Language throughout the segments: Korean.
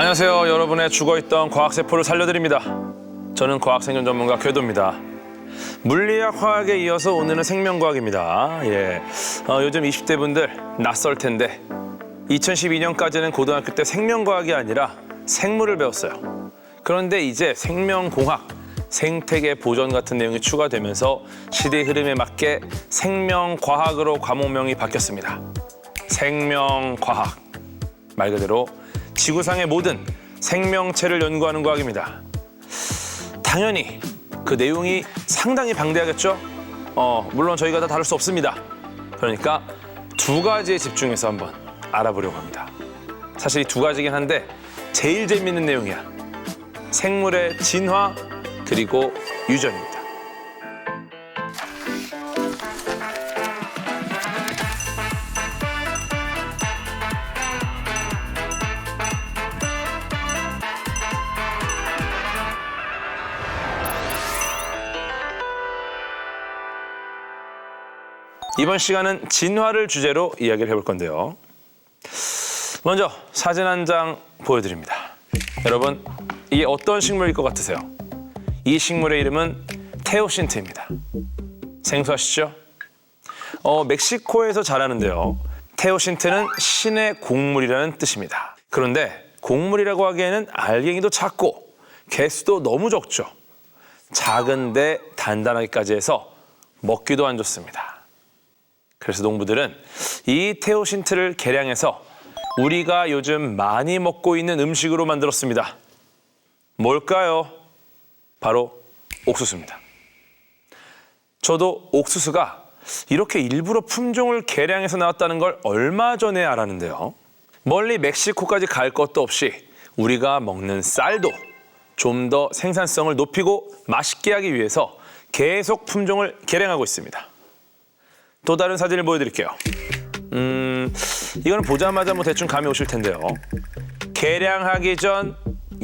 안녕하세요. 여러분의 죽어있던 과학세포를 살려드립니다. 저는 과학생존 전문가 궤도입니다. 물리학, 화학에 이어서 오늘은 생명과학입니다. 요즘 20대 분들 낯설 텐데 2012년까지는 고등학교 때 생명과학이 아니라 생물을 배웠어요. 그런데 이제 생명공학, 생태계 보존 같은 내용이 추가되면서 시대 흐름에 맞게 생명과학으로 과목명이 바뀌었습니다. 생명과학, 말 그대로 지구상의 모든 생명체를 연구하는 과학입니다. 당연히 그 내용이 상당히 방대하겠죠? 물론 저희가 다 다룰 수 없습니다. 그러니까 두 가지에 집중해서 한번 알아보려고 합니다. 사실 이 두 가지긴 한데 제일 재밌는 내용이야. 생물의 진화 그리고 유전입니다. 이번 시간은 진화를 주제로 이야기를 해볼 건데요. 먼저 사진 한 장 보여드립니다. 여러분, 이게 어떤 식물일 것 같으세요? 이 식물의 이름은 테오신트입니다. 생소하시죠? 멕시코에서 자라는데요. 테오신트는 신의 곡물이라는 뜻입니다. 그런데 곡물이라고 하기에는 알갱이도 작고 개수도 너무 적죠. 작은데 단단하기까지 해서 먹기도 안 좋습니다. 그래서 농부들은 이 테오신트를 개량해서 우리가 요즘 많이 먹고 있는 음식으로 만들었습니다. 뭘까요? 바로 옥수수입니다. 저도 옥수수가 이렇게 일부러 품종을 개량해서 나왔다는 걸 얼마 전에 알았는데요. 멀리 멕시코까지 갈 것도 없이 우리가 먹는 쌀도 좀 더 생산성을 높이고 맛있게 하기 위해서 계속 품종을 개량하고 있습니다. 또 다른 사진을 보여드릴게요. 이거는 보자마자 대충 감이 오실 텐데요. 개량하기 전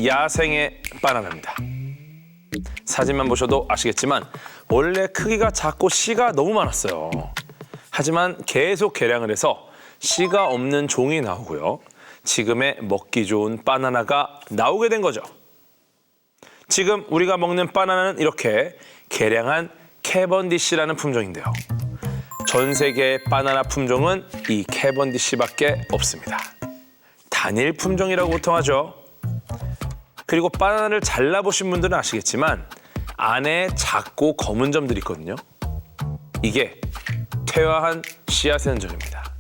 야생의 바나나입니다. 사진만 보셔도 아시겠지만 원래 크기가 작고 씨가 너무 많았어요. 하지만 계속 개량을 해서 씨가 없는 종이 나오고요. 지금의 먹기 좋은 바나나가 나오게 된 거죠. 지금 우리가 먹는 바나나는 이렇게 개량한 캐번디시라는 품종인데요. 전 세계의 바나나 품종은 이 캐번디시밖에 없습니다. 단일 품종이라고 보통 하죠. 그리고 바나나를 잘라보신 분들은 아시겠지만 안에 작고 검은 점들이 있거든요. 이게 퇴화한 씨앗의 흔적입니다.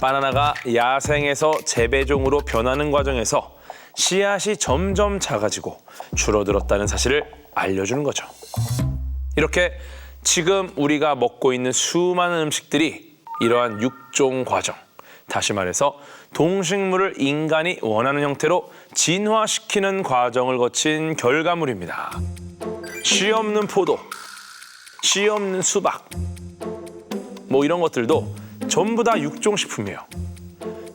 바나나가 야생에서 재배종으로 변하는 과정에서 씨앗이 점점 작아지고 줄어들었다는 사실을 알려주는 거죠. 이렇게 지금 우리가 먹고 있는 수많은 음식들이 이러한 육종 과정, 다시 말해서 동식물을 인간이 원하는 형태로 진화시키는 과정을 거친 결과물입니다. 씨 없는 포도, 씨 없는 수박, 이런 것들도 전부 다 육종식품이에요.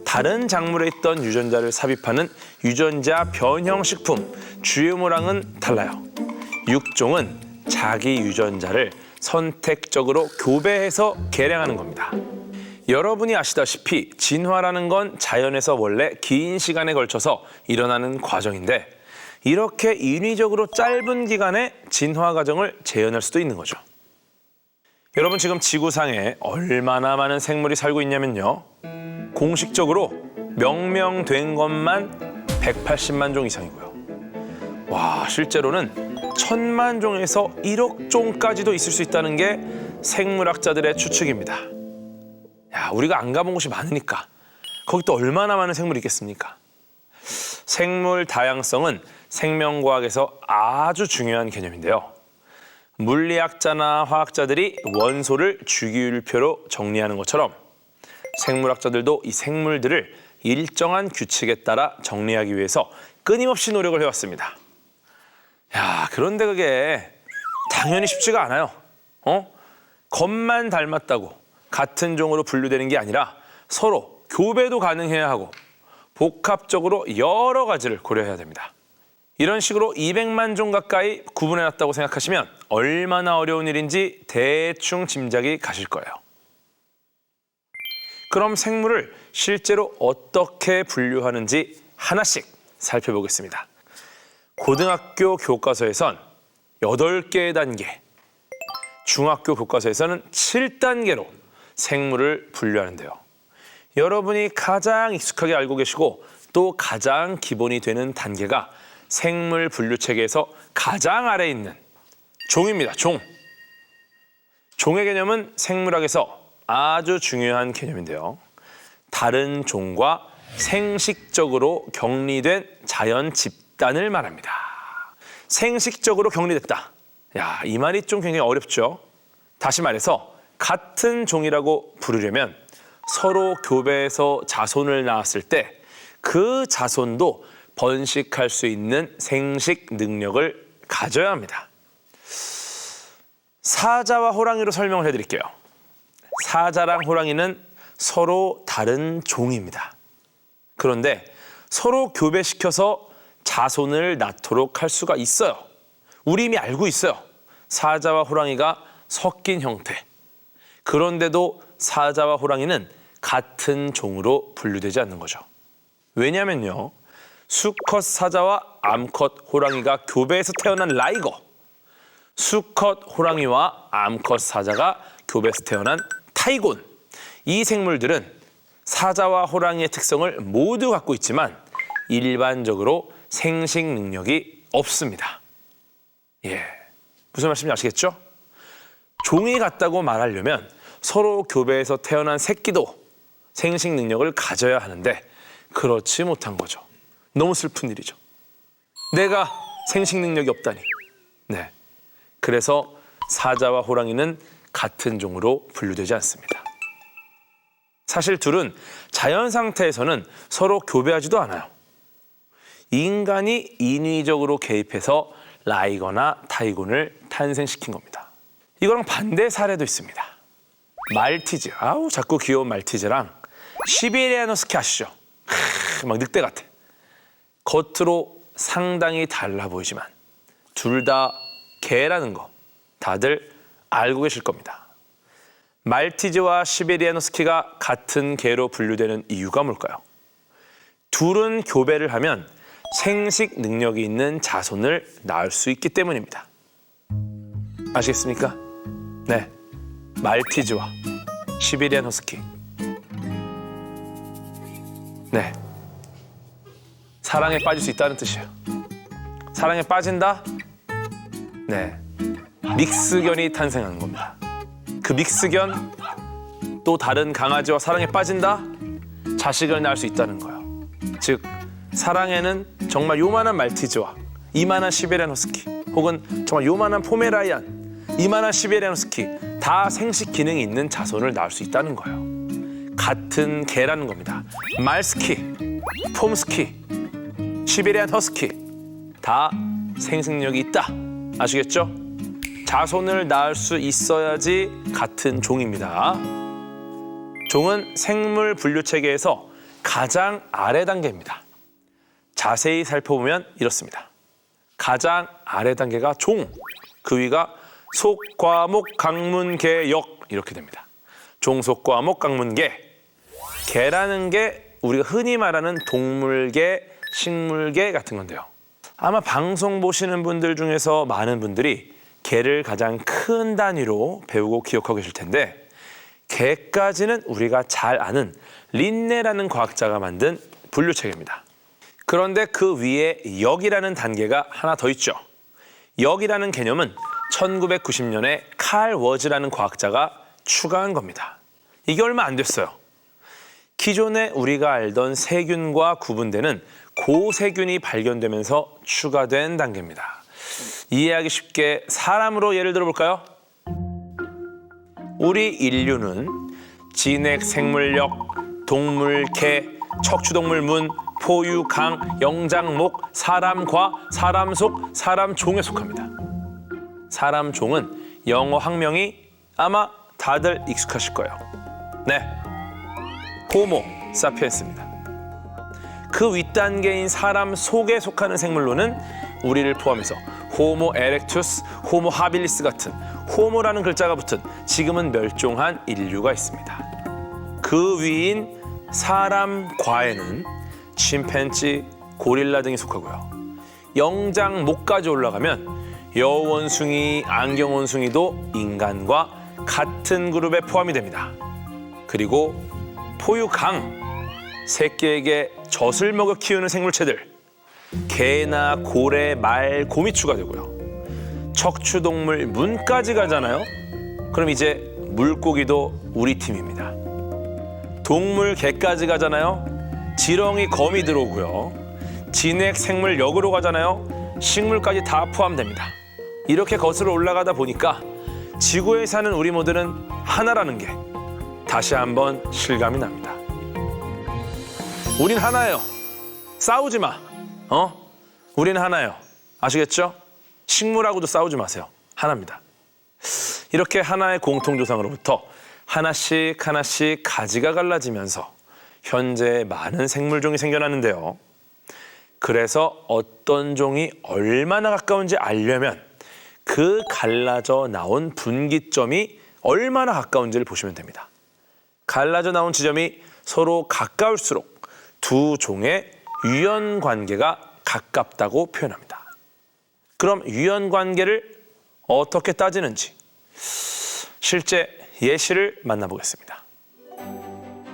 다른 작물에 있던 유전자를 삽입하는 유전자 변형식품, GMO랑은 달라요. 육종은 자기 유전자를 선택적으로 교배해서 개량하는 겁니다. 여러분이 아시다시피 진화라는 건 자연에서 원래 긴 시간에 걸쳐서 일어나는 과정인데 이렇게 인위적으로 짧은 기간에 진화 과정을 재현할 수도 있는 거죠. 여러분, 지금 지구상에 얼마나 많은 생물이 살고 있냐면요. 공식적으로 명명된 것만 180만 종 이상이고요. 와, 실제로는 1000만 종에서 1억 종까지도 있을 수 있다는 게 생물학자들의 추측입니다. 우리가 안 가본 곳이 많으니까 거기 또 얼마나 많은 생물이 있겠습니까? 생물 다양성은 생명과학에서 아주 중요한 개념인데요. 물리학자나 화학자들이 원소를 주기율표로 정리하는 것처럼 생물학자들도 이 생물들을 일정한 규칙에 따라 정리하기 위해서 끊임없이 노력을 해왔습니다. 그런데 그게 당연히 쉽지가 않아요. 겉만 닮았다고 같은 종으로 분류되는 게 아니라 서로 교배도 가능해야 하고 복합적으로 여러 가지를 고려해야 됩니다. 이런 식으로 200만 종 가까이 구분해놨다고 생각하시면 얼마나 어려운 일인지 대충 짐작이 가실 거예요. 그럼 생물을 실제로 어떻게 분류하는지 하나씩 살펴보겠습니다. 고등학교 교과서에선 8개의 단계, 중학교 교과서에서는 7단계로 생물을 분류하는데요. 여러분이 가장 익숙하게 알고 계시고 또 가장 기본이 되는 단계가 생물 분류 체계에서 가장 아래에 있는 종입니다. 종. 종의 개념은 생물학에서 아주 중요한 개념인데요. 다른 종과 생식적으로 격리된 자연 집단을 말합니다. 생식적으로 격리됐다. 야, 이 말이 좀 굉장히 어렵죠. 다시 말해서 같은 종이라고 부르려면 서로 교배해서 자손을 낳았을 때 그 자손도 번식할 수 있는 생식 능력을 가져야 합니다. 사자와 호랑이로 설명을 해드릴게요. 사자랑 호랑이는 서로 다른 종입니다. 그런데 서로 교배시켜서 자손을 낳도록 할 수가 있어요. 우리 이미 알고 있어요. 사자와 호랑이가 섞인 형태. 그런데도 사자와 호랑이는 같은 종으로 분류되지 않는 거죠. 왜냐면요, 수컷 사자와 암컷 호랑이가 교배해서 태어난 라이거, 수컷 호랑이와 암컷 사자가 교배해서 태어난 타이곤, 이 생물들은 사자와 호랑이의 특성을 모두 갖고 있지만 일반적으로 생식 능력이 없습니다. 무슨 말씀인지 아시겠죠? 종이 같다고 말하려면 서로 교배해서 태어난 새끼도 생식 능력을 가져야 하는데 그렇지 못한 거죠. 너무 슬픈 일이죠. 내가 생식 능력이 없다니. 네. 그래서 사자와 호랑이는 같은 종으로 분류되지 않습니다. 사실 둘은 자연 상태에서는 서로 교배하지도 않아요. 인간이 인위적으로 개입해서 라이거나 타이곤을 탄생시킨 겁니다. 이거랑 반대 사례도 있습니다. 말티즈, 아우 자꾸 귀여운 말티즈랑 시베리안 허스키 아시죠? 막 늑대 같아. 겉으로 상당히 달라 보이지만 둘 다 개라는 거 다들 알고 계실 겁니다. 말티즈와 시베리안 허스키가 같은 개로 분류되는 이유가 뭘까요? 둘은 교배를 하면 생식 능력이 있는 자손을 낳을 수 있기 때문입니다. 아시겠습니까? 네, 말티즈와 시베리안 허스키. 네, 사랑에 빠질 수 있다는 뜻이에요. 사랑에 빠진다? 네, 믹스견이 탄생하는 겁니다. 그 믹스견, 또 다른 강아지와 사랑에 빠진다? 자식을 낳을 수 있다는 거예요. 즉, 사랑에는 정말 요만한 말티즈와 이만한 시베리안 허스키, 혹은 정말 요만한 포메라이안, 이만한 시베리안 허스키, 다 생식 기능이 있는 자손을 낳을 수 있다는 거예요. 같은 개라는 겁니다. 말스키, 폼스키, 시베리안 허스키 다 생식력이 있다. 아시겠죠? 자손을 낳을 수 있어야지 같은 종입니다. 종은 생물 분류 체계에서 가장 아래 단계입니다. 자세히 살펴보면 이렇습니다. 가장 아래 단계가 종, 그 위가 속, 과, 목, 강문, 개, 역 이렇게 됩니다. 종, 속, 과, 목, 강문, 개. 개라는 게 우리가 흔히 말하는 동물계, 식물계 같은 건데요. 아마 방송 보시는 분들 중에서 많은 분들이 개를 가장 큰 단위로 배우고 기억하고 계실 텐데 개까지는 우리가 잘 아는 린네라는 과학자가 만든 분류체계입니다. 그런데 그 위에 역이라는 단계가 하나 더 있죠. 역이라는 개념은 1990년에 칼 워즈라는 과학자가 추가한 겁니다. 이게 얼마 안 됐어요. 기존에 우리가 알던 세균과 구분되는 고세균이 발견되면서 추가된 단계입니다. 이해하기 쉽게 사람으로 예를 들어볼까요? 우리 인류는 진핵, 생물력, 동물, 개, 척추동물, 문, 포유, 강, 영장, 목, 사람, 과, 사람 속, 사람 종에 속합니다. 사람 종은 영어 학명이 아마 다들 익숙하실 거예요. 네, 호모 사피엔스입니다. 그 윗단계인 사람 속에 속하는 생물로는 우리를 포함해서 호모 에렉투스, 호모 하빌리스 같은 호모라는 글자가 붙은 지금은 멸종한 인류가 있습니다. 그 위인 사람과에는 침팬지, 고릴라 등이 속하고요. 영장 목까지 올라가면 여원숭이, 안경원숭이도 인간과 같은 그룹에 포함이 됩니다. 그리고 포유강, 새끼에게 젖을 먹여 키우는 생물체들, 개나 고래, 말, 곰이 추가되고요. 척추동물 문까지 가잖아요. 그럼 이제 물고기도 우리 팀입니다. 동물 개까지 가잖아요. 지렁이, 거미 들어오고요. 진액, 생물, 역으로 가잖아요. 식물까지 다 포함됩니다. 이렇게 거슬러 올라가다 보니까 지구에 사는 우리 모두는 하나라는 게 다시 한번 실감이 납니다. 우린 하나예요. 싸우지 마. 우린 하나예요. 아시겠죠? 식물하고도 싸우지 마세요. 하나입니다. 이렇게 하나의 공통조상으로부터 하나씩 가지가 갈라지면서 현재 많은 생물종이 생겨났는데요. 그래서 어떤 종이 얼마나 가까운지 알려면 그 갈라져 나온 분기점이 얼마나 가까운지를 보시면 됩니다. 갈라져 나온 지점이 서로 가까울수록 두 종의 유연 관계가 가깝다고 표현합니다. 그럼 유연 관계를 어떻게 따지는지 실제 예시를 만나보겠습니다.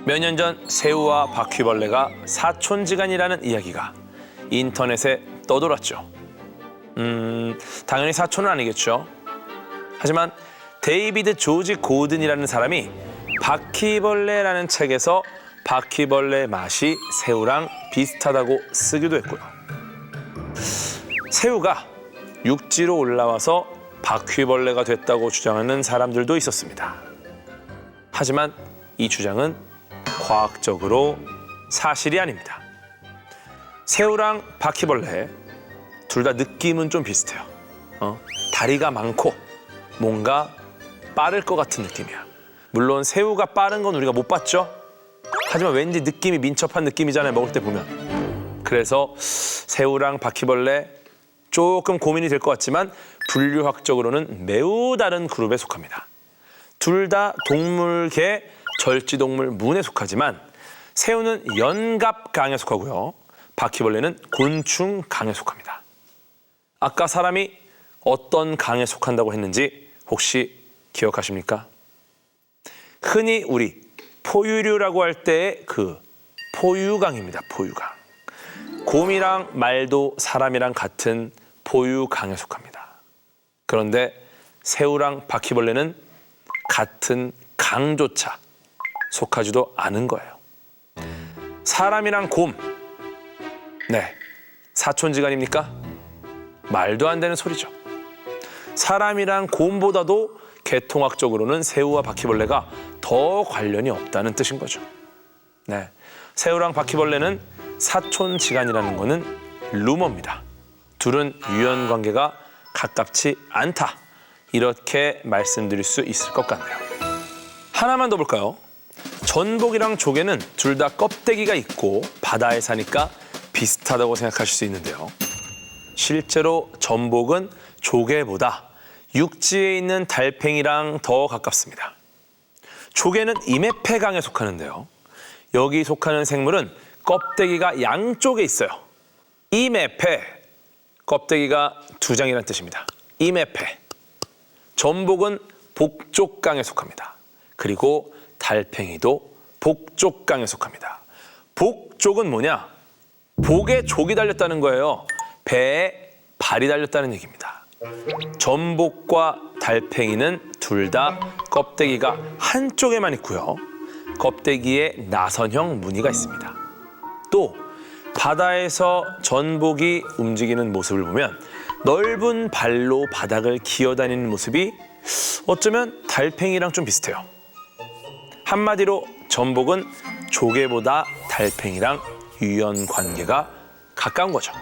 몇 년 전 새우와 바퀴벌레가 사촌지간이라는 이야기가 인터넷에 떠돌았죠. 당연히 사촌은 아니겠죠. 하지만 데이비드 조지 고든이라는 사람이 바퀴벌레라는 책에서 바퀴벌레 맛이 새우랑 비슷하다고 쓰기도 했고요. 새우가 육지로 올라와서 바퀴벌레가 됐다고 주장하는 사람들도 있었습니다. 하지만 이 주장은 과학적으로 사실이 아닙니다. 새우랑 바퀴벌레 둘 다 느낌은 좀 비슷해요. 다리가 많고 뭔가 빠를 것 같은 느낌이야. 물론 새우가 빠른 건 우리가 못 봤죠. 하지만 왠지 느낌이 민첩한 느낌이잖아요. 먹을 때 보면. 그래서 새우랑 바퀴벌레 조금 고민이 될 것 같지만 분류학적으로는 매우 다른 그룹에 속합니다. 둘 다 동물계 절지동물 문에 속하지만 새우는 연갑강에 속하고요. 바퀴벌레는 곤충강에 속합니다. 아까 사람이 어떤 강에 속한다고 했는지 혹시 기억하십니까? 흔히 우리 포유류라고 할 때의 그 포유강입니다. 포유강. 곰이랑 말도 사람이랑 같은 포유강에 속합니다. 그런데 새우랑 바퀴벌레는 같은 강조차 속하지도 않은 거예요. 사람이랑 곰, 네, 사촌지간입니까? 말도 안 되는 소리죠. 사람이랑 곰보다도 개통학적으로는 새우와 바퀴벌레가 더 관련이 없다는 뜻인 거죠. 네, 새우랑 바퀴벌레는 사촌지간이라는 거는 루머입니다. 둘은 유연 관계가 가깝지 않다. 이렇게 말씀드릴 수 있을 것 같네요. 하나만 더 볼까요? 전복이랑 조개는 둘 다 껍데기가 있고 바다에 사니까 비슷하다고 생각하실 수 있는데요. 실제로 전복은 조개보다 육지에 있는 달팽이랑 더 가깝습니다. 조개는 이메페강에 속하는데요. 여기 속하는 생물은 껍데기가 양쪽에 있어요. 이메페, 껍데기가 두 장이라는 뜻입니다. 이메페. 전복은 복족강에 속합니다. 그리고 달팽이도 복족강에 속합니다. 복족은 뭐냐? 복에 족이 달렸다는 거예요. 배에 발이 달렸다는 얘기입니다. 전복과 달팽이는 둘 다 껍데기가 한쪽에만 있고요. 껍데기에 나선형 무늬가 있습니다. 또 바다에서 전복이 움직이는 모습을 보면 넓은 발로 바닥을 기어다니는 모습이 어쩌면 달팽이랑 좀 비슷해요. 한마디로 전복은 조개보다 달팽이랑 유연 관계가 가까운 거죠.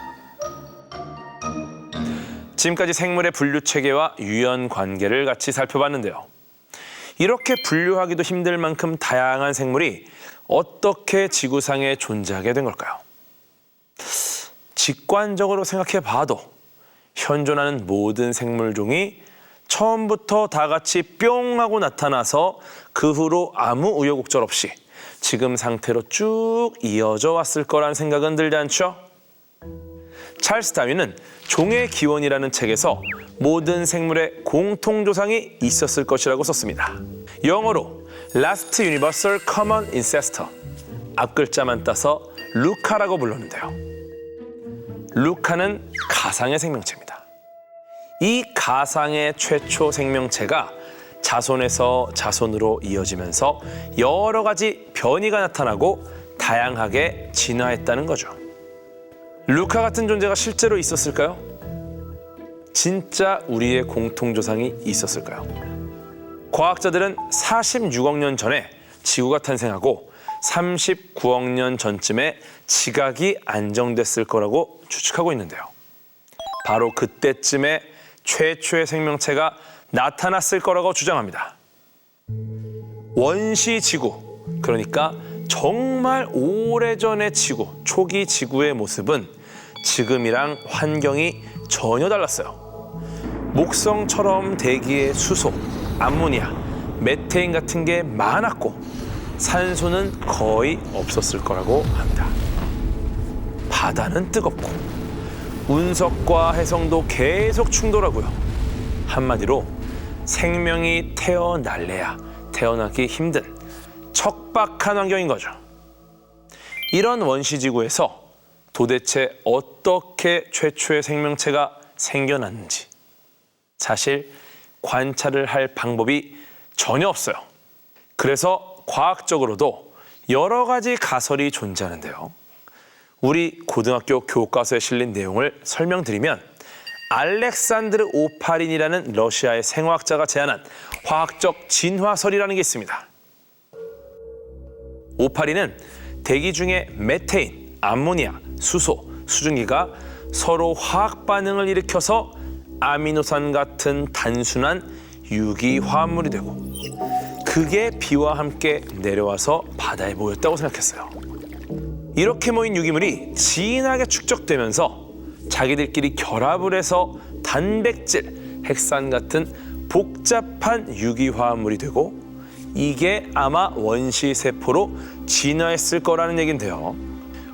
지금까지 생물의 분류 체계와 유연 관계를 같이 살펴봤는데요. 이렇게 분류하기도 힘들 만큼 다양한 생물이 어떻게 지구상에 존재하게 된 걸까요? 직관적으로 생각해 봐도 현존하는 모든 생물종이 처음부터 다 같이 뿅 하고 나타나서 그 후로 아무 우여곡절 없이 지금 상태로 쭉 이어져 왔을 거란 생각은 들지 않죠? 찰스 다윈은 종의 기원이라는 책에서 모든 생물의 공통조상이 있었을 것이라고 썼습니다. 영어로 Last Universal Common Ancestor, 앞글자만 따서 루카라고 불렀는데요. 루카는 가상의 생명체입니다. 이 가상의 최초 생명체가 자손에서 자손으로 이어지면서 여러 가지 변이가 나타나고 다양하게 진화했다는 거죠. 루카 같은 존재가 실제로 있었을까요? 진짜 우리의 공통조상이 있었을까요? 과학자들은 46억 년 전에 지구가 탄생하고 39억 년 전쯤에 지각이 안정됐을 거라고 추측하고 있는데요. 바로 그때쯤에 최초의 생명체가 나타났을 거라고 주장합니다. 원시 지구, 그러니까 정말 오래전의 지구, 초기 지구의 모습은 지금이랑 환경이 전혀 달랐어요. 목성처럼 대기에 수소, 암모니아, 메테인 같은 게 많았고 산소는 거의 없었을 거라고 합니다. 바다는 뜨겁고 운석과 해성도 계속 충돌하고요. 한마디로 생명이 태어날래야 태어나기 힘든 척박한 환경인 거죠. 이런 원시지구에서 도대체 어떻게 최초의 생명체가 생겨났는지 사실 관찰을 할 방법이 전혀 없어요. 그래서 과학적으로도 여러 가지 가설이 존재하는데요. 우리 고등학교 교과서에 실린 내용을 설명드리면 알렉산드르 오파린이라는 러시아의 생화학자가 제안한 화학적 진화설이라는 게 있습니다. 오파린은 대기 중에 메테인, 암모니아, 수소, 수증기가 서로 화학 반응을 일으켜서 아미노산 같은 단순한 유기화합물이 되고 그게 비와 함께 내려와서 바다에 모였다고 생각했어요. 이렇게 모인 유기물이 진하게 축적되면서 자기들끼리 결합을 해서 단백질, 핵산 같은 복잡한 유기화합물이 되고 이게 아마 원시세포로 진화했을 거라는 얘긴데요.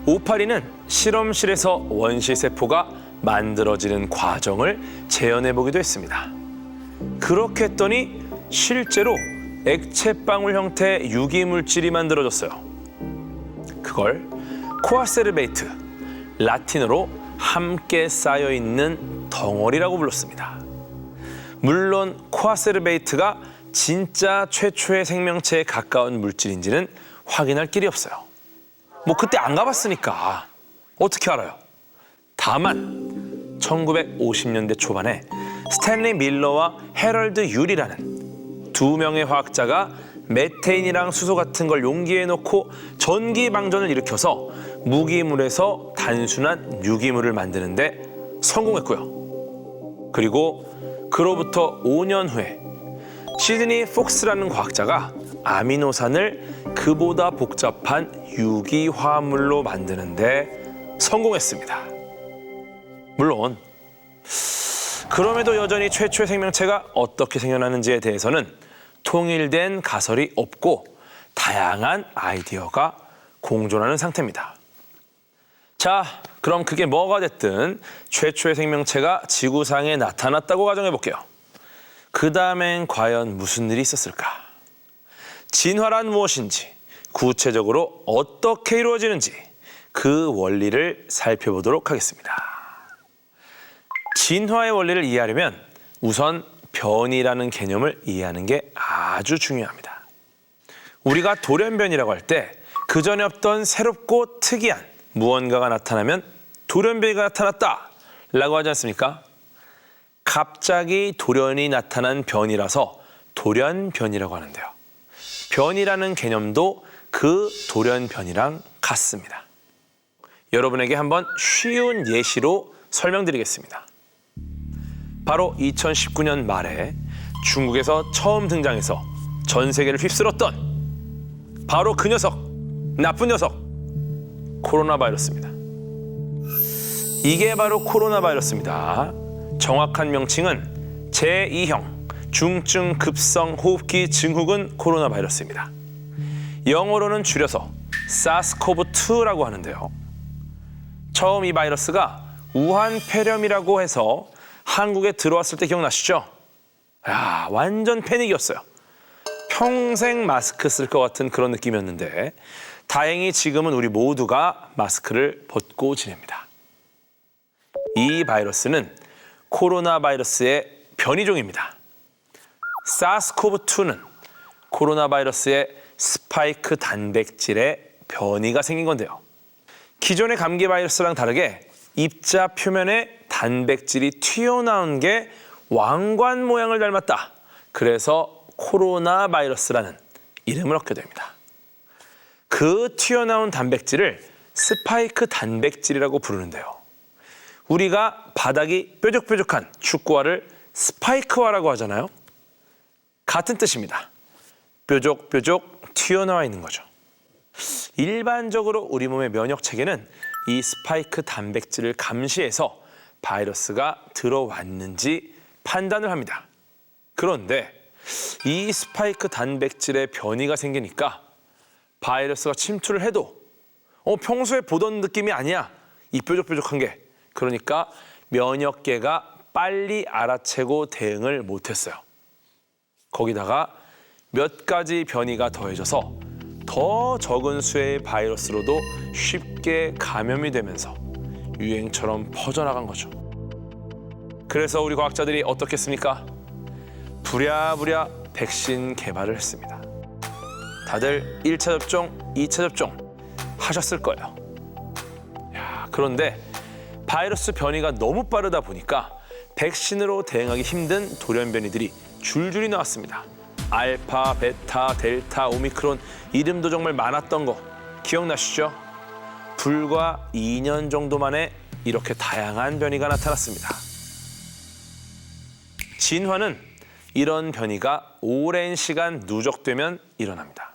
오파린은 실험실에서 원시세포가 만들어지는 과정을 재현해보기도 했습니다. 그렇게 했더니 실제로 액체방울 형태의 유기물질이 만들어졌어요. 그걸 코아세르베이트, 라틴어로 함께 쌓여있는 덩어리라고 불렀습니다. 물론 코아세르베이트가 진짜 최초의 생명체에 가까운 물질인지는 확인할 길이 없어요. 뭐 그때 안 가봤으니까 어떻게 알아요? 다만 1950년대 초반에 스탠리 밀러와 헤럴드 유리라는 두 명의 화학자가 메테인이랑 수소 같은 걸 용기에 넣고 전기 방전을 일으켜서 무기물에서 단순한 유기물을 만드는데 성공했고요. 그리고 그로부터 5년 후에 시드니 폭스라는 과학자가 아미노산을 그보다 복잡한 유기화합물로 만드는데 성공했습니다. 물론 그럼에도 여전히 최초의 생명체가 어떻게 생겨났는지에 대해서는 통일된 가설이 없고 다양한 아이디어가 공존하는 상태입니다. 자, 그럼 그게 뭐가 됐든 최초의 생명체가 지구상에 나타났다고 가정해 볼게요. 그 다음엔 과연 무슨 일이 있었을까? 진화란 무엇인지, 구체적으로 어떻게 이루어지는지 그 원리를 살펴보도록 하겠습니다. 진화의 원리를 이해하려면 우선 변이라는 개념을 이해하는 게 아주 중요합니다. 우리가 돌연변이라고 할 때 그 전에 없던 새롭고 특이한 무언가가 나타나면 돌연변이가 나타났다 라고 하지 않습니까? 갑자기 돌연이 나타난 변이라서 돌연변이라고 하는데요. 변이라는 개념도 그 돌연변이랑 같습니다. 여러분에게 한번 쉬운 예시로 설명드리겠습니다. 바로 2019년 말에 중국에서 처음 등장해서 전 세계를 휩쓸었던 바로 그 녀석, 나쁜 녀석, 코로나 바이러스입니다. 이게 바로 코로나 바이러스입니다. 정확한 명칭은 제2형 중증 급성 호흡기 증후군 코로나 바이러스입니다. 영어로는 줄여서 사스코브2라고 하는데요. 처음 이 바이러스가 우한 폐렴이라고 해서 한국에 들어왔을 때 기억나시죠? 야, 완전 패닉이었어요. 평생 마스크 쓸 것 같은 그런 느낌이었는데 다행히 지금은 우리 모두가 마스크를 벗고 지냅니다. 이 바이러스는 코로나 바이러스의 변이종입니다. 사스코브2는 코로나 바이러스의 스파이크 단백질의 변이가 생긴 건데요. 기존의 감기 바이러스랑 다르게 입자 표면에 단백질이 튀어나온 게 왕관 모양을 닮았다. 그래서 코로나 바이러스라는 이름을 얻게 됩니다. 그 튀어나온 단백질을 스파이크 단백질이라고 부르는데요. 우리가 바닥이 뾰족뾰족한 축구화를 스파이크화라고 하잖아요. 같은 뜻입니다. 뾰족뾰족 튀어나와 있는 거죠. 일반적으로 우리 몸의 면역 체계는 이 스파이크 단백질을 감시해서 바이러스가 들어왔는지 판단을 합니다. 그런데 이 스파이크 단백질의 변이가 생기니까 바이러스가 침투를 해도 평소에 보던 느낌이 아니야. 이 뾰족뾰족한 게. 그러니까 면역계가 빨리 알아채고 대응을 못했어요. 거기다가 몇 가지 변이가 더해져서 더 적은 수의 바이러스로도 쉽게 감염이 되면서 유행처럼 퍼져나간 거죠. 그래서 우리 과학자들이 어떻게 했습니까? 부랴부랴 백신 개발을 했습니다. 다들 1차 접종, 2차 접종 하셨을 거예요. 그런데 바이러스 변이가 너무 빠르다 보니까 백신으로 대응하기 힘든 돌연변이들이 줄줄이 나왔습니다. 알파, 베타, 델타, 오미크론 이름도 정말 많았던 거 기억나시죠? 불과 2년 정도 만에 이렇게 다양한 변이가 나타났습니다. 진화는 이런 변이가 오랜 시간 누적되면 일어납니다.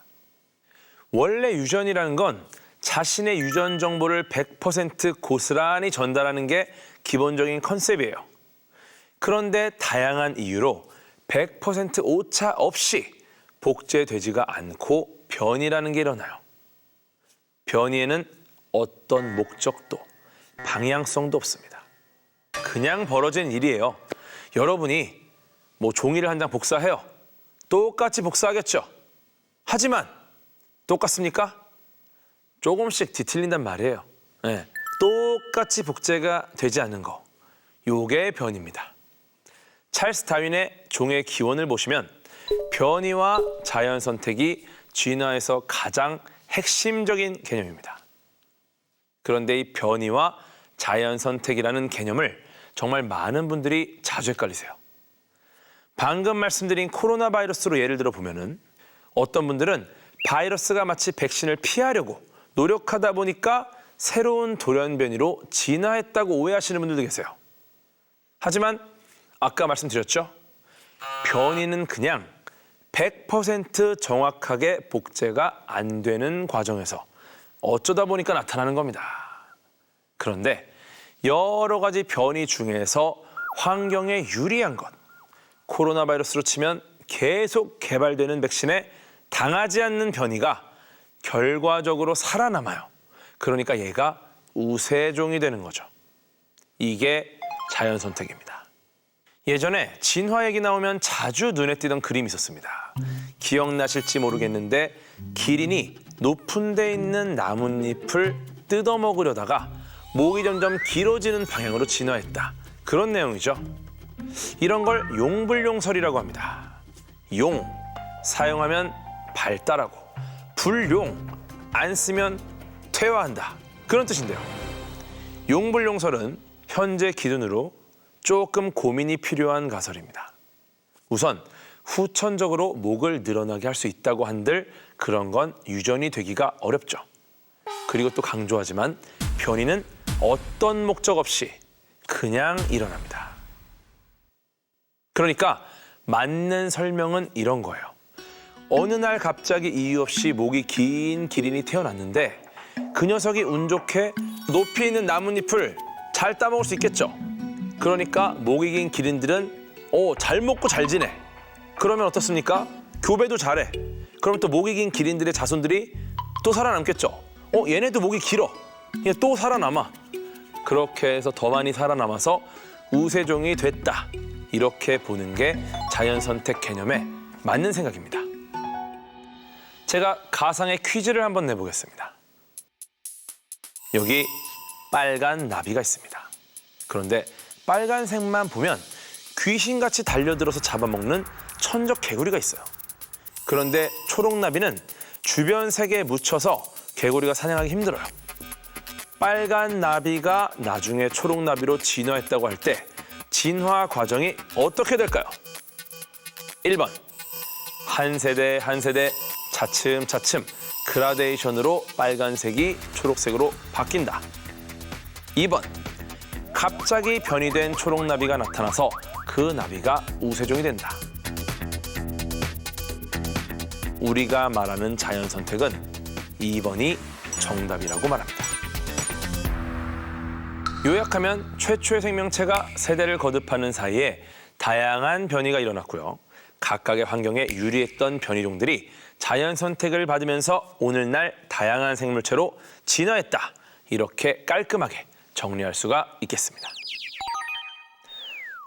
원래 유전이라는 건 자신의 유전 정보를 100% 고스란히 전달하는 게 기본적인 컨셉이에요. 그런데 다양한 이유로 100% 오차 없이 복제되지가 않고 변이라는 게 일어나요. 변이에는 어떤 목적도, 방향성도 없습니다. 그냥 벌어진 일이에요. 여러분이 종이를 한 장 복사해요. 똑같이 복사하겠죠. 하지만 똑같습니까? 조금씩 뒤틀린단 말이에요. 네. 똑같이 복제가 되지 않는 거. 요게 변이입니다. 찰스 다윈의 종의 기원을 보시면 변이와 자연 선택이 진화에서 가장 핵심적인 개념입니다. 그런데 이 변이와 자연 선택이라는 개념을 정말 많은 분들이 자주 헷갈리세요. 방금 말씀드린 코로나 바이러스로 예를 들어 보면은 어떤 분들은 바이러스가 마치 백신을 피하려고 노력하다 보니까 새로운 돌연변이로 진화했다고 오해하시는 분들도 계세요. 하지만 아까 말씀드렸죠? 변이는 그냥 100% 정확하게 복제가 안 되는 과정에서 어쩌다 보니까 나타나는 겁니다. 그런데 여러 가지 변이 중에서 환경에 유리한 것, 코로나 바이러스로 치면 계속 개발되는 백신에 당하지 않는 변이가 결과적으로 살아남아요. 그러니까 얘가 우세종이 되는 거죠. 이게 자연 선택입니다. 예전에 진화 얘기 나오면 자주 눈에 띄던 그림이 있었습니다. 기억나실지 모르겠는데 기린이 높은 데 있는 나뭇잎을 뜯어먹으려다가 목이 점점 길어지는 방향으로 진화했다. 그런 내용이죠. 이런 걸 용불용설이라고 합니다. 용, 사용하면 발달하고 불용, 안 쓰면 퇴화한다. 그런 뜻인데요. 용불용설은 현재 기준으로 조금 고민이 필요한 가설입니다. 우선 후천적으로 목을 늘어나게 할 수 있다고 한들 그런 건 유전이 되기가 어렵죠. 그리고 또 강조하지만 변이는 어떤 목적 없이 그냥 일어납니다. 그러니까 맞는 설명은 이런 거예요. 어느 날 갑자기 이유 없이 목이 긴 기린이 태어났는데 그 녀석이 운 좋게 높이 있는 나뭇잎을 잘 따먹을 수 있겠죠. 그러니까 목이 긴 기린들은 잘 먹고 잘 지내. 그러면 어떻습니까? 교배도 잘해. 그럼 또 목이 긴 기린들의 자손들이 또 살아남겠죠. 얘네도 목이 길어. 또 살아남아. 그렇게 해서 더 많이 살아남아서 우세종이 됐다. 이렇게 보는 게 자연선택 개념에 맞는 생각입니다. 제가 가상의 퀴즈를 한번 내보겠습니다. 여기 빨간 나비가 있습니다. 그런데 빨간색만 보면 귀신같이 달려들어서 잡아먹는 천적 개구리가 있어요. 그런데 초록나비는 주변 색에 묻혀서 개구리가 사냥하기 힘들어요. 빨간 나비가 나중에 초록나비로 진화했다고 할 때 진화 과정이 어떻게 될까요? 1번, 한 세대 한 세대 차츰차츰 그라데이션으로 빨간색이 초록색으로 바뀐다. 2번, 갑자기 변이된 초록나비가 나타나서 그 나비가 우세종이 된다. 우리가 말하는 자연선택은 2번이 정답이라고 말합니다. 요약하면 최초의 생명체가 세대를 거듭하는 사이에 다양한 변이가 일어났고요. 각각의 환경에 유리했던 변이종들이 자연선택을 받으면서 오늘날 다양한 생물체로 진화했다. 이렇게 깔끔하게 정리할 수가 있겠습니다.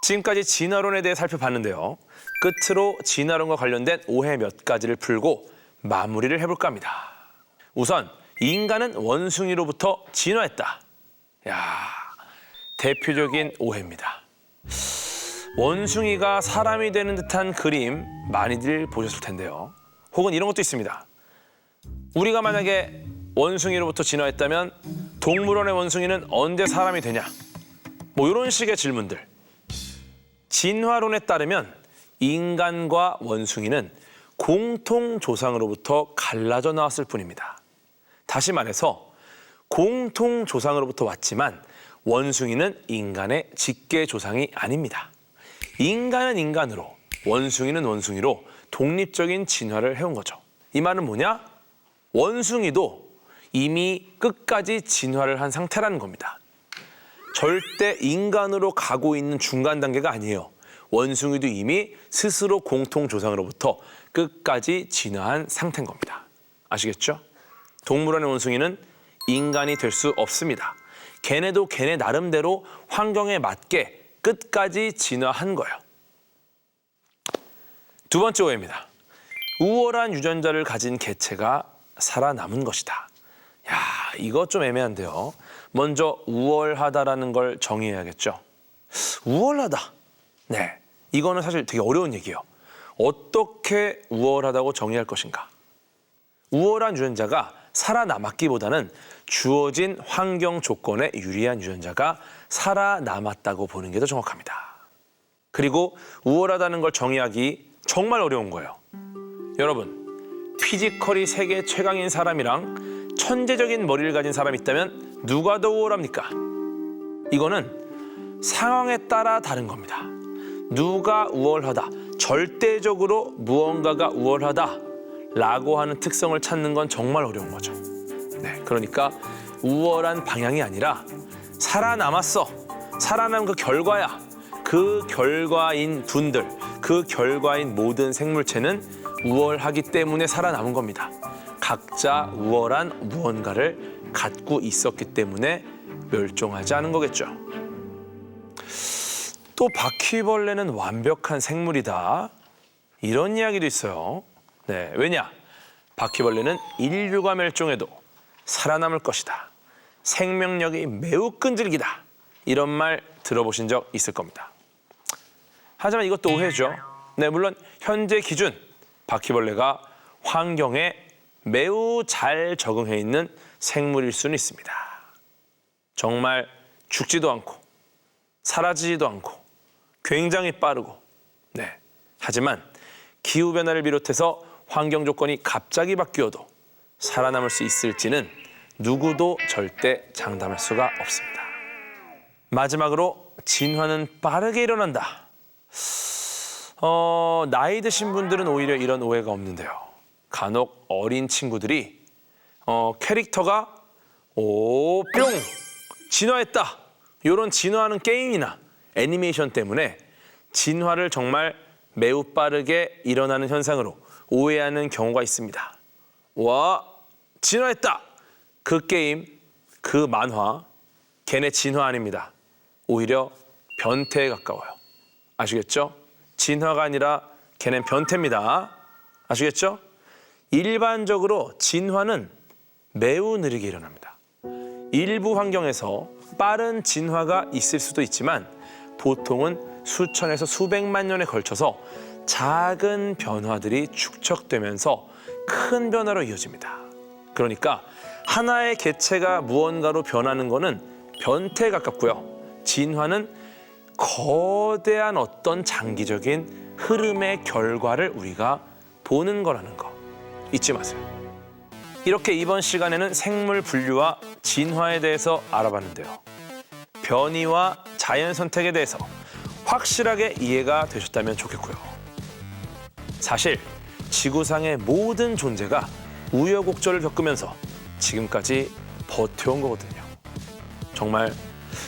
지금까지 진화론에 대해 살펴봤는데요. 끝으로 진화론과 관련된 오해 몇 가지를 풀고 마무리를 해볼까 합니다. 우선 인간은 원숭이로부터 진화했다. 대표적인 오해입니다. 원숭이가 사람이 되는 듯한 그림 많이들 보셨을 텐데요. 혹은 이런 것도 있습니다. 우리가 만약에 원숭이로부터 진화했다면 동물원의 원숭이는 언제 사람이 되냐? 뭐 이런 식의 질문들. 진화론에 따르면 인간과 원숭이는 공통 조상으로부터 갈라져 나왔을 뿐입니다. 다시 말해서 공통 조상으로부터 왔지만 원숭이는 인간의 직계 조상이 아닙니다. 인간은 인간으로, 원숭이는 원숭이로 독립적인 진화를 해온 거죠. 이 말은 뭐냐? 원숭이도 이미 끝까지 진화를 한 상태라는 겁니다. 절대 인간으로 가고 있는 중간 단계가 아니에요. 원숭이도 이미 스스로 공통 조상으로부터 끝까지 진화한 상태인 겁니다. 아시겠죠? 동물원의 원숭이는 인간이 될 수 없습니다. 걔네도 걔네 나름대로 환경에 맞게 끝까지 진화한 거예요. 두 번째 오해입니다. 우월한 유전자를 가진 개체가 살아남은 것이다. 이거 좀 애매한데요. 먼저 우월하다라는 걸 정의해야겠죠. 우월하다. 네, 이거는 사실 되게 어려운 얘기예요. 어떻게 우월하다고 정의할 것인가? 우월한 유전자가 살아남았기보다는 주어진 환경 조건에 유리한 유전자가 살아남았다고 보는 게 더 정확합니다. 그리고 우월하다는 걸 정의하기 정말 어려운 거예요. 여러분, 피지컬이 세계 최강인 사람이랑 천재적인 머리를 가진 사람이 있다면 누가 더 우월합니까? 이거는 상황에 따라 다른 겁니다. 누가 우월하다, 절대적으로 무언가가 우월하다 라고 하는 특성을 찾는 건 정말 어려운 거죠. 네, 그러니까 우월한 방향이 아니라 살아남았어. 살아남은 그 결과야. 그 결과인 분들, 그 결과인 모든 생물체는 우월하기 때문에 살아남은 겁니다. 각자 우월한 무언가를 갖고 있었기 때문에 멸종하지 않은 거겠죠. 또 바퀴벌레는 완벽한 생물이다. 이런 이야기도 있어요. 네, 왜냐? 바퀴벌레는 인류가 멸종해도 살아남을 것이다. 생명력이 매우 끈질기다. 이런 말 들어보신 적 있을 겁니다. 하지만 이것도 오해죠. 네, 물론 현재 기준 바퀴벌레가 환경에 매우 잘 적응해 있는 생물일 수는 있습니다. 정말 죽지도 않고 사라지지도 않고 굉장히 빠르고, 네. 하지만 기후변화를 비롯해서 환경 조건이 갑자기 바뀌어도 살아남을 수 있을지는 누구도 절대 장담할 수가 없습니다. 마지막으로 진화는 빠르게 일어난다. 나이 드신 분들은 오히려 이런 오해가 없는데요. 간혹 어린 친구들이 캐릭터가 뿅 진화했다. 이런 진화하는 게임이나 애니메이션 때문에 진화를 정말 매우 빠르게 일어나는 현상으로 오해하는 경우가 있습니다. 와, 진화했다. 그 게임, 그 만화, 걔네 진화 아닙니다. 오히려 변태에 가까워요. 아시겠죠? 진화가 아니라 걔는 변태입니다. 아시겠죠? 일반적으로 진화는 매우 느리게 일어납니다. 일부 환경에서 빠른 진화가 있을 수도 있지만 보통은 수천에서 수백만 년에 걸쳐서 작은 변화들이 축적되면서 큰 변화로 이어집니다. 그러니까 하나의 개체가 무언가로 변하는 것은 변태에 가깝고요. 진화는 거대한 어떤 장기적인 흐름의 결과를 우리가 보는 거라는 거 잊지 마세요. 이렇게 이번 시간에는 생물 분류와 진화에 대해서 알아봤는데요. 변이와 자연 선택에 대해서 확실하게 이해가 되셨다면 좋겠고요. 사실 지구상의 모든 존재가 우여곡절을 겪으면서 지금까지 버텨온 거거든요. 정말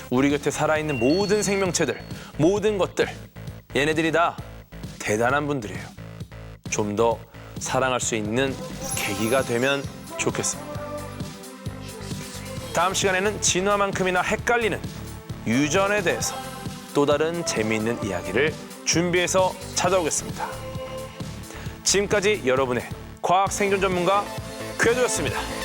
우리 곁에 살아있는 모든 생명체들, 모든 것들, 얘네들이 다 대단한 분들이에요. 좀 더 사랑할 수 있는 계기가 되면 좋겠습니다. 다음 시간에는 진화만큼이나 헷갈리는 유전에 대해서 또 다른 재미있는 이야기를 준비해서 찾아오겠습니다. 지금까지 여러분의 과학 생존 전문가 궤도였습니다.